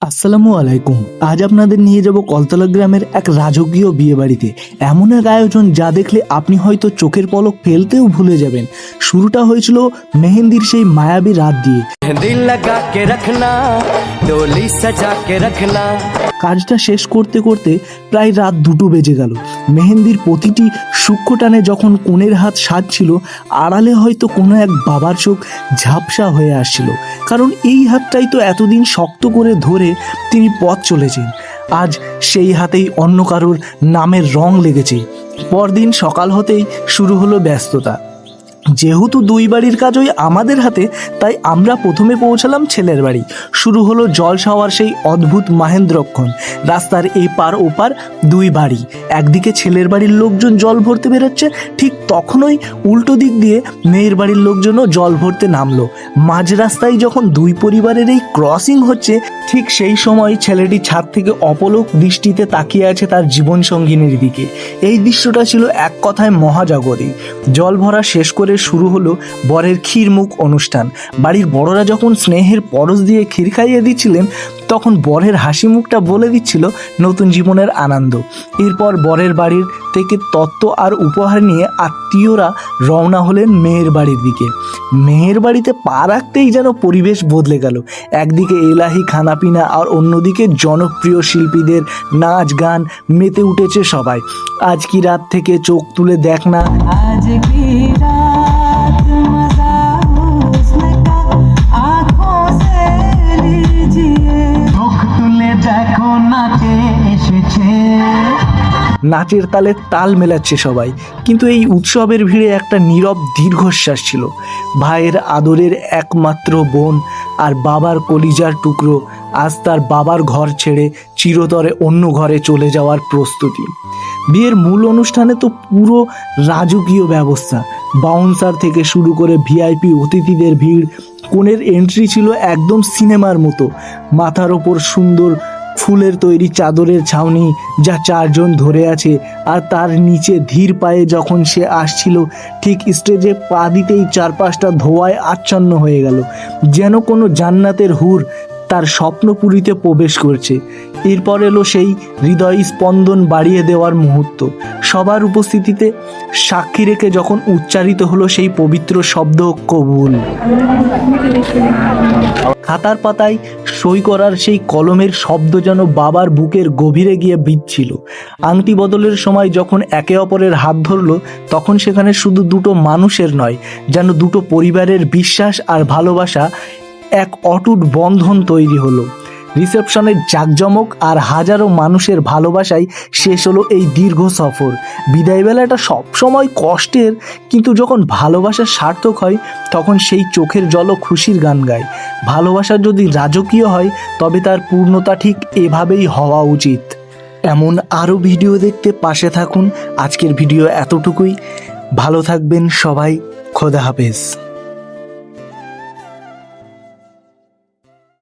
আসসালামু আলাইকুম। আজ আপনাদের নিয়ে যাব কলতলা গ্রামের এক রাজকীয় বিয়ে বাড়িতে। এমন এক আয়োজন যা দেখলে আপনি হয়তো চোখের পলক ফেলতেও ভুলে যাবেন। শুরুটা হয়েছিল মেহেন্দির সেই মায়াবী রাত দিয়ে। मेहंदी लगा के रखना, डोली सजा के रखना। কাজটা শেষ করতে করতে প্রায় রাত 2টো বেজে গেল। মেহেন্দির প্রতিটি সূক্ষ্ম টানে যখন কনের হাত সাজছিল, আড়ালে হয়তো কোনো এক বাবার চোখ ঝাপসা হয়ে আসছিল, কারণ এই হাতটাই তো এতদিন শক্ত করে ধরে তিনি পথ চলেছেন। আজ সেই হাতেই অন্য কারোর নামের রং লেগেছে। পরদিন সকাল হতেই শুরু হলো ব্যস্ততা। যেহেতু দুই বাড়ির কাজই আমাদের হাতে, তাই আমরা প্রথমে পৌঁছালাম ছেলের বাড়ি। শুরু হলো জলসাওয়ার সেই অদ্ভুত মাহেন্দ্রক্ষণ। রাস্তার এপার ওপার দুই বাড়ি, একদিকে ছেলের বাড়ির লোকজন জল ভরতে বেরোচ্ছে, ঠিক তখনই উল্টো দিক দিয়ে মেয়ের বাড়ির লোকজনও জল ভরতে নামলো। মাঝ রাস্তায় যখন দুই পরিবারের এই ক্রসিং হচ্ছে, ঠিক সেই সময় ছেলেটি ছাদ থেকে অপলক দৃষ্টিতে তাকিয়ে আছে তার জীবন সঙ্গিনীর দিকে। এই দৃশ্যটা ছিল এক কথায় মহাজাগতিক। জল ভরা শেষ করে শুরু হলো বরের ক্ষীরমুখ অনুষ্ঠান। বাড়ির বড়রা যখন স্নেহের পরশ দিয়ে ক্ষীর খাইয়ে দিচ্ছিলেন, তখন বরের হাসি মুখটা বলে দিচ্ছিল নতুন জীবনের আনন্দ। এরপর বরের বাড়ির থেকে তত্ত্ব আর উপহার নিয়ে আত্মীয়রা রওনা হলেন মেয়ের বাড়ির দিকে। মেয়ের বাড়িতে পা রাখতেই যেন পরিবেশ বদলে গেল। একদিকে এলাহি খানাপিনা আর অন্যদিকে জনপ্রিয় শিল্পীদের নাচ গান। মেতে উঠেছে সবাই। আজ কি রাত থেকে চোখ তুলে দেখ না, आज की रात मजा हुस्न का आंखों से लीजिए चोख तुले देखो ना के एसेছে। নাচের তালে তাল মেলাচ্ছে সবাই, কিন্তু এই উৎসবের ভিড়ে একটা নীরব দীর্ঘশ্বাস ছিল। ভাইয়ের আদরের একমাত্র বোন আর বাবার কলিজার টুকরো আজ তার বাবার ঘর ছেড়ে চিরতরে অন্য ঘরে চলে যাওয়ার প্রস্তুতি। বিয়ের মূল অনুষ্ঠানে তো পুরো রাজকীয় ব্যবস্থা, বাউন্সার থেকে শুরু করে ভিআইপি অতিথিদের ভিড়। কনের এন্ট্রি ছিল একদম সিনেমার মতো। মাথার ওপর সুন্দর ফুলের তৈরি চাদরের ছাউনি, যা 4 জন ধরে আছে, আর তার নিচে ধীর পায়ে যখন সে আসছিল, ঠিক স্টেজে পা দিতেই চারপাশটা ধোঁয়ায় আচ্ছন্ন হয়ে গেল, যেন কোনো জান্নাতের হুর তার স্বপ্নপুরীতে প্রবেশ করছে। এরপর এলো সেই হৃদয় স্পন্দন বাড়িয়ে দেওয়ার মুহূর্ত। সবার উপস্থিতিতে সাক্ষী রেখে যখন উচ্চারিত হলো সেই পবিত্র শব্দ কবুল। খাতার পাতায় সই করার সেই কলমের শব্দ যেন বাবার বুকের গভীরে গিয়ে বিঁধছিল। আংটি বদলের সময় যখন একে অপরের হাত ধরলো, তখন সেখানে শুধু দুটো মানুষের নয়, যেন দুটো পরিবারের বিশ্বাস আর ভালোবাসা এক অটুট বন্ধন তৈরি হলো। রিসেপশনের জাঁকজমক আর হাজারো মানুষের ভালোবাসায় শেষ হলো এই দীর্ঘ সফর। বিদায়বেলাটা সবসময় কষ্টের, কিন্তু যখন ভালোবাসা সার্থক হয়, তখন সেই চোখের জলও খুশির গান গায়। ভালোবাসা যদি রাজকীয় হয়, তবে তার পূর্ণতা ঠিক এভাবেই হওয়া উচিত। এমন আরও ভিডিও দেখতে পাশে থাকুন। আজকের ভিডিও এতটুকুই। ভালো থাকবেন সবাই। খোদা হাফেজ।